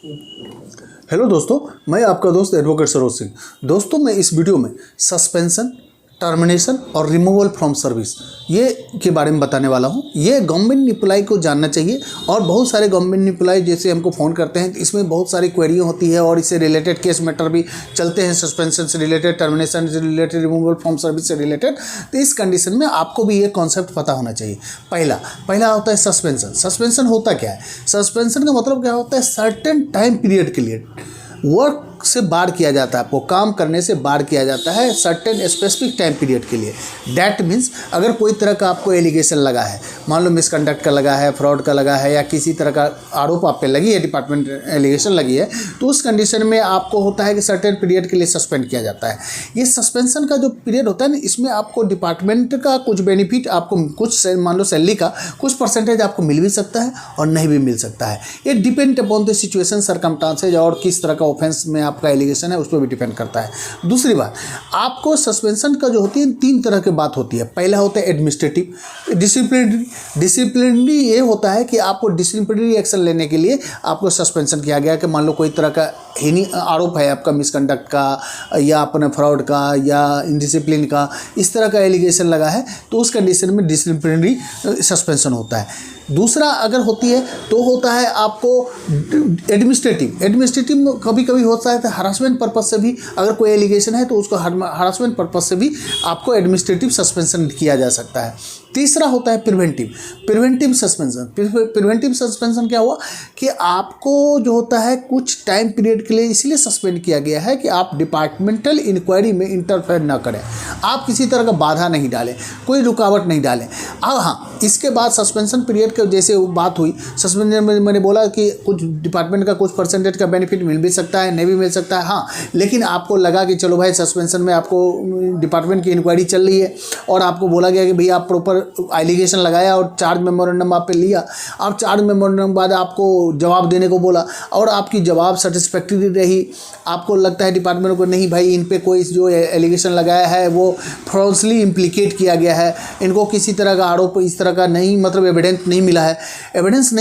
Hello दोस्तों, मैं आपका दोस्त एडवोकेट सरोज सिंह। दोस्तों, मैं इस वीडियो में सस्पेंशन, टर्मिनेशन और रिमूवल फ्रॉम सर्विस ये के बारे में बताने वाला हूँ। ये गवर्नमेंट एम्प्लॉय को जानना चाहिए और बहुत सारे गवर्नमेंट एम्प्लॉय जैसे हमको फ़ोन करते हैं, इसमें बहुत सारी क्वेरियाँ होती है और इससे रिलेटेड केस मैटर भी चलते हैं, सस्पेंशन से रिलेटेड, टर्मिनेशन से रिलेटेड, रिमूवल फ्रॉम सर्विस से रिलेटेड। तो इस कंडीशन में आपको भी ये कॉन्सेप्ट पता होना चाहिए। पहला होता है सस्पेंशन। सस्पेंशन होता क्या है? सस्पेंशन का मतलब क्या होता है? सर्टेन टाइम पीरियड के लिए वर्क से बार किया जाता है, आपको काम करने से बार किया जाता है सर्टेन स्पेसिफिक टाइम पीरियड के लिए। डैट मीन्स अगर कोई तरह का आपको एलिगेशन लगा है, मान लो मिसकंडक्ट का लगा है, फ्रॉड का लगा है या किसी तरह का आरोप आप पे लगी है, डिपार्टमेंट एलिगेशन लगी है, तो उस कंडीशन में आपको होता है कि सर्टेन पीरियड के लिए सस्पेंड किया जाता है। ये सस्पेंशन का जो पीरियड होता है ना, इसमें आपको डिपार्टमेंट का कुछ बेनिफिट, आपको कुछ मान लो सैलरी का कुछ परसेंटेज आपको मिल भी सकता है और नहीं भी मिल सकता है। ये depend upon the situation, circumstances और किस तरह का ऑफेंस में आपका एलिगेशन है उस पर भी डिपेंड करता है। दूसरी बात, आपको सस्पेंशन का जो होती है तीन तरह की बात होती है। पहला होता है एडमिनिस्ट्रेटिव, डिसिप्लिनरी। डिसिप्लिनरी ये होता है कि आपको डिसिप्लिनरी एक्शन लेने के लिए आपको सस्पेंशन किया गया कि मान लो कोई तरह का आरोप है आपका मिसकंडक्ट का या अपने फ्रॉड का या इनडिसिप्लिन का, इस तरह का एलिगेशन लगा है, तो उस कंडीशन में डिसिप्लिनरी सस्पेंशन होता है। दूसरा अगर होती है तो होता है आपको एडमिनिस्ट्रेटिव। एडमिनिस्ट्रेटिव में कभी कभी होता है हरासमेंट पर्पज से भी, अगर कोई एलिगेशन है तो उसको हरासमेंट पर्पज से भी आपको एडमिनिस्ट्रेटिव सस्पेंशन किया जा सकता है। तीसरा होता है प्रिवेंटिव सस्पेंशन। प्रिवेंटिव सस्पेंशन क्या हुआ कि आपको जो होता है कुछ टाइम पीरियड के लिए इसलिए सस्पेंड किया गया है कि आप डिपार्टमेंटल इंक्वायरी में इंटरफेयर ना करें, आप किसी तरह का बाधा नहीं डालें, कोई रुकावट नहीं डालें। अब हाँ, इसके बाद सस्पेंशन पीरियड के जैसे बात हुई, सस्पेंशन में मैंने बोला कि कुछ डिपार्टमेंट का कुछ परसेंटेज का बेनिफिट मिल भी सकता है, नहीं भी मिल सकता है। हाँ, लेकिन आपको लगा कि चलो भाई सस्पेंशन में आपको डिपार्टमेंट की इंक्वायरी चल रही है और आपको बोला गया कि भैया आप प्रॉपर एलिगेशन लगाया और चार्ज मेमोरेंडम आप पे लिया। अब चार्ज मेमोरेंडम बाद आपको जवाब देने को बोला और आपकी जवाब सेटिस्फैक्टरी रही, आपको लगता है डिपार्टमेंट को नहीं भाई इन पे कोई जो एलिगेशन लगाया है वो फॉल्सली इम्प्लीकेट किया गया है, इनको किसी तरह का आरोप इस तरह का नहीं, मतलब एविडेंस नहीं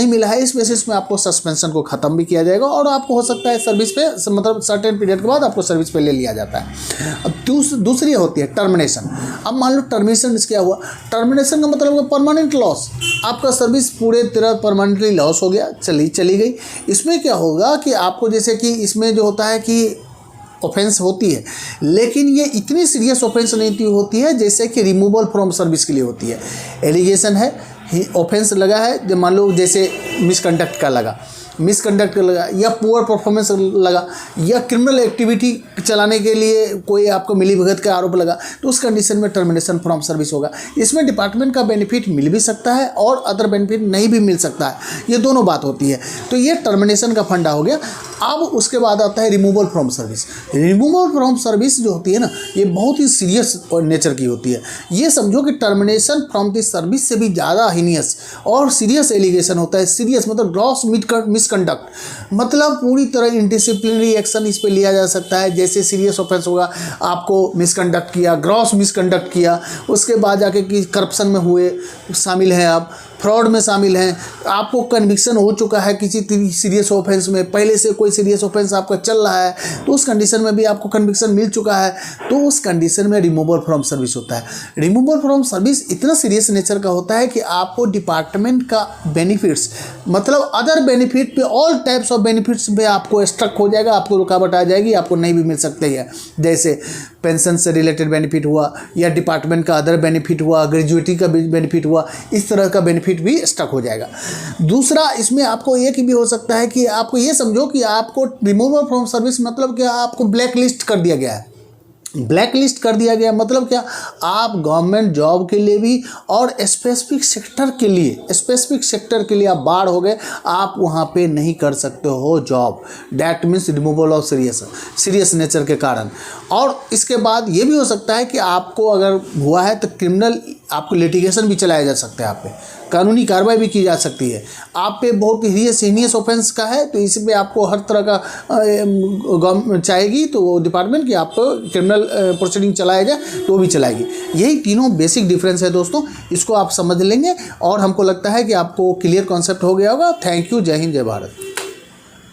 मिला है, इस बेसिस में आपको सस्पेंशन को ख़त्म भी किया जाएगा और आपको हो सकता है सर्विस पे, मतलब सर्टेन पीरियड के बाद आपको सर्विस पे ले लिया जाता है। अब दूसरी होती है टर्मिनेशन। अब मान लो टर्मिनेशन क्या हुआ? टर्मिनेशन का मतलब परमानेंट लॉस, आपका सर्विस पूरे तरह परमानेंटली लॉस हो गया, चली गई। इसमें क्या होगा कि आपको जैसे कि इसमें जो होता है कि ऑफेंस होती है, लेकिन ये इतनी सीरियस ऑफेंस नहीं होती है जैसे कि रिमूवल फ्रॉम सर्विस के लिए होती है। एलिगेशन है, ऑफेंस लगा है, जो मान लो जैसे मिसकंडक्ट का लगा या पुअर परफॉर्मेंस लगा या क्रिमिनल एक्टिविटी चलाने के लिए कोई आपको मिलीभगत का आरोप लगा, तो उस कंडीशन में टर्मिनेशन फ्रॉम सर्विस होगा। इसमें डिपार्टमेंट का बेनिफिट मिल भी सकता है और अदर बेनिफिट नहीं भी मिल सकता है, ये दोनों बात होती है। तो ये टर्मिनेशन का फंडा हो गया। अब उसके बाद आता है removal from service. Removal from service जो होती है ना, ये बहुत ही सीरियस नेचर की होती है। ये समझो कि टर्मिनेशन फ्रॉम द सर्विस से भी ज़्यादा हीनियस और सीरियस एलिगेशन होता है। सीरियस मतलब ग्रॉस मिसकंडक्ट, मतलब पूरी तरह इनडिसिप्लिनरी एक्शन इस पे लिया जा सकता है। जैसे सीरियस ऑफेंस होगा, आपको मिसकंडक्ट किया, ग्रॉस मिसकंडक्ट किया, उसके बाद जाके कि करप्शन में हुए शामिल हैं, आप फ्रॉड में शामिल हैं, आपको कन्विक्शन हो चुका है किसी सीरियस ऑफेंस में, पहले से कोई सीरियस ऑफेंस आपका चल रहा है, तो उस कंडीशन में भी आपको कन्विक्शन मिल चुका है, तो उस कंडीशन में रिमूवल फ्रॉम सर्विस होता है। रिमूवल फ्रॉम सर्विस इतना सीरियस नेचर का होता है कि आपको डिपार्टमेंट का बेनिफिट्स, मतलब अदर बेनिफिट पे, ऑल टाइप्स ऑफ बेनिफिट्स पे आपको स्ट्रक हो जाएगा, आपको रुकावट आ जाएगी, आपको नहीं भी मिल सकते हैं। जैसे पेंशन से रिलेटेड बेनिफिट हुआ या डिपार्टमेंट का अदर बेनिफिट हुआ, ग्रेजुएटी का बेनिफिट हुआ, इस तरह का बेनिफिट भी स्टक हो जाएगा। दूसरा, इसमें आपको एक भी हो सकता है कि आपको ये समझो कि आपको रिमूवल फ्रॉम सर्विस मतलब क्या, आपको ब्लैक लिस्ट कर दिया गया है। ब्लैक लिस्ट कर दिया गया मतलब क्या, आप गवर्नमेंट जॉब के लिए भी और स्पेसिफिक सेक्टर के लिए आप बार हो गए, आप वहाँ पे नहीं कर सकते हो job. That means removal of serious nature के कारण। और इसके बाद ये भी हो सकता है कि आपको अगर हुआ है तो क्रिमिनल आपको लिटिगेशन भी चलाया जा सकता है, आप पे कानूनी कार्रवाई भी की जा सकती है। आप पे बहुत सीनियस ऑफेंस का है तो इसमें आपको हर तरह का चाहेगी तो डिपार्टमेंट की आपको क्रिमिनल प्रोसीडिंग चलाया जाए तो भी चलाएगी। यही तीनों बेसिक डिफरेंस है दोस्तों, इसको आप समझ लेंगे और हमको लगता है कि आपको क्लियर कॉन्सेप्ट हो गया होगा। Thank you. जय हिंद, जय भारत।